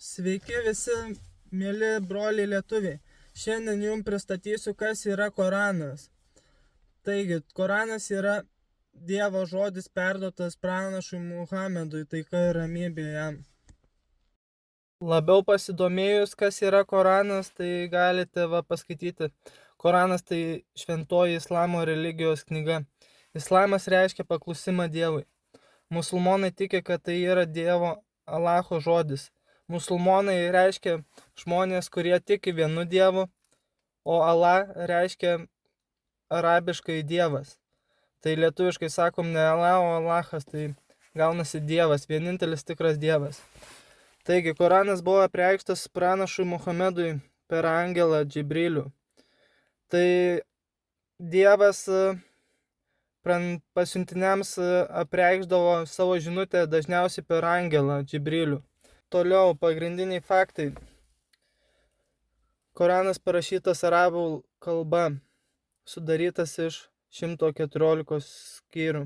Sveiki visi, mėly broliai lietuviai. Šiandien jums pristatysiu, kas yra Koranas. Taigi, Koranas yra Dievo žodis perduotas pranašui Muhamedui, taika ir ramybė jam. Labiau pasidomėjus, kas yra Koranas, tai galite paskaityti. Koranas tai šventoji islamo religijos knyga. Islamas reiškia paklusimą Dievui. Musulmonai tiki, kad tai yra Dievo Allaho žodis. Musulmonai reiškia žmonės, kurie tiki vienu Dievu, o Allah reiškia arabiškai Dievas. Tai lietuviškai sakom ne Allah, o Allahas, tai gaunasi Dievas, vienintelis tikras Dievas. Taigi, Koranas buvo apreikštas pranašui Muhamedui per angelą Džibrilių. Tai Dievas pasiuntiniams apreikšdavo savo žinutę dažniausiai per angelą Džibrilių. Toliau pagrindiniai faktai. Koranas parašytas arabų kalba, sudarytas iš 114 skyrių.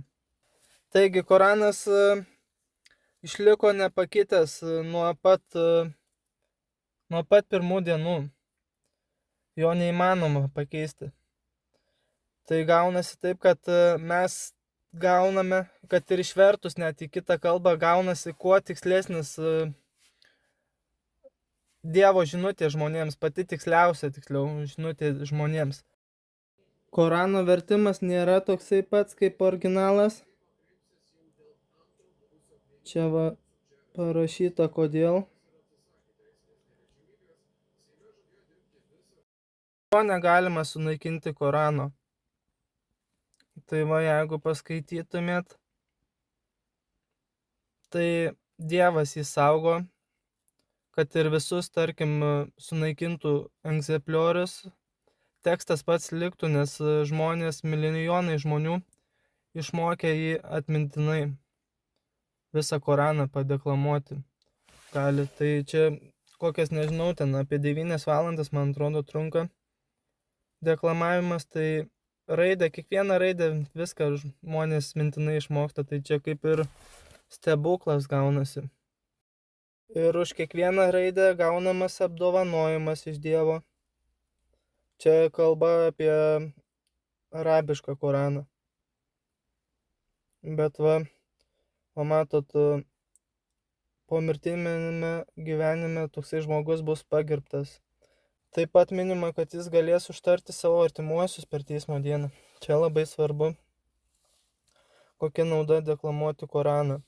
Taigi Koranas išliko nepakitęs nuo pat pirmų dienų. Jo neįmanoma pakeisti. Tai gaunasi taip, kad mes gauname, kad ir išvertus net į kitą kalbą, gaunasi kuo tikslesnis Dievo žinutė žmonėms, pati tiksliausia žinutė žmonėms. Korano vertimas nėra toksai pats kaip originalas. Čia parašyta kodėl. To negalima sunaikinti Korano. Tai jeigu paskaitytumėt, tai Dievas jį saugo, kad ir visus, tarkim, sunaikintų egzempliorius, tekstas pats liktų, nes žmonės, milijonai žmonių išmokė jį atmintinai visą Koraną padeklamuoti gali. Tai čia kokias, nežinau, ten apie 9 valandas, man atrodo, trunka deklamavimas, tai kiekvieną raidę viską žmonės mintinai išmoksta, tai čia kaip ir stebuklas gaunasi. Ir už kiekvieną raidę gaunamas apdovanojimas iš Dievo. Čia kalba apie arabišką Koraną. Bet matot, pomirtinėme gyvenime toksai žmogus bus pagerbtas. Taip pat minima, kad jis galės užtarti savo artimuosius per teismo dieną. Čia labai svarbu, kokia nauda deklamuoti Koraną.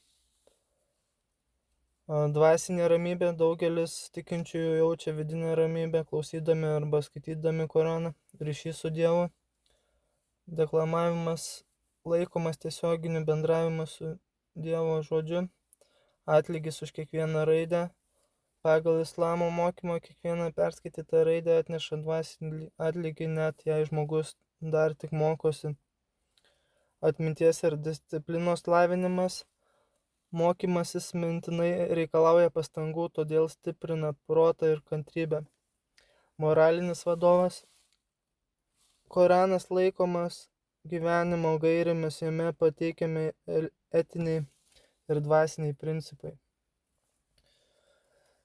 Dvasinė ramybė, daugelis tikinčiųjų jaučia vidinę ramybę, klausydami arba skaitydami Koraną, ryšys su Dievu. Deklamavimas laikomas tiesioginiu bendravimu su Dievo žodžiu, atlygis už kiekvieną raidę. Pagal islamo mokymą kiekvieną perskaitytą raidę atneša dvasinį atlygį, net jei žmogus dar tik mokosi. Atminties ir disciplinos lavinimas. Mokymasis mintinai reikalauja pastangų, todėl stiprina protą ir kantrybę. Moralinis vadovas. Koranas laikomas gyvenimo gairėmis, jame pateikiami etiniai ir dvasiniai principai.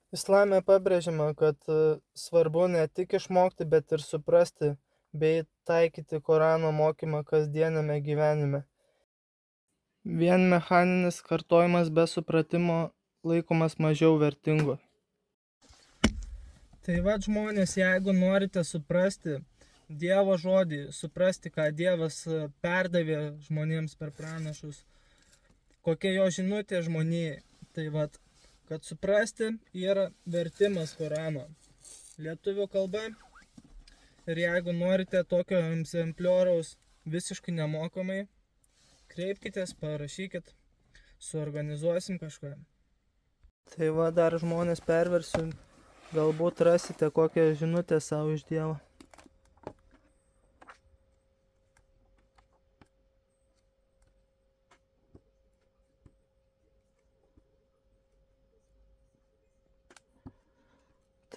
Islame pabrėžiama, kad svarbu ne tik išmokti, bet ir suprasti bei taikyti Korano mokymą kasdieniame gyvenime. Vien mechaninis kartojimas be supratimo laikomas mažiau vertingu. Tai žmonės, jeigu norite suprasti Dievo žodį, suprasti, ką Dievas perdavė žmonėms per pranašus, kokia jo žinutė žmonijai, tai kad suprasti yra vertimas Korano lietuvių kalba. Ir jeigu norite tokio egzemplioriaus visiškai nemokamai, kreipkitės, parašykit, suorganizuosim kažką. Tai dar žmonės perversiu, galbūt rasite kokią žinutę savo iš Dievo.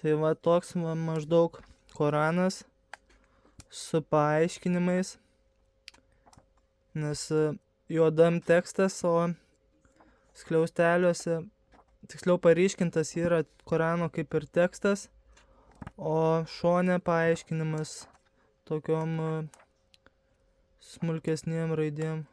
Tai toks maždaug Koranas su paaiškinimais, nes juodam tekstas, o skliausteliuose tiksliau paryškintas yra Korano kaip ir tekstas, o šone paaiškinimas tokiom smulkesnėm raidėm.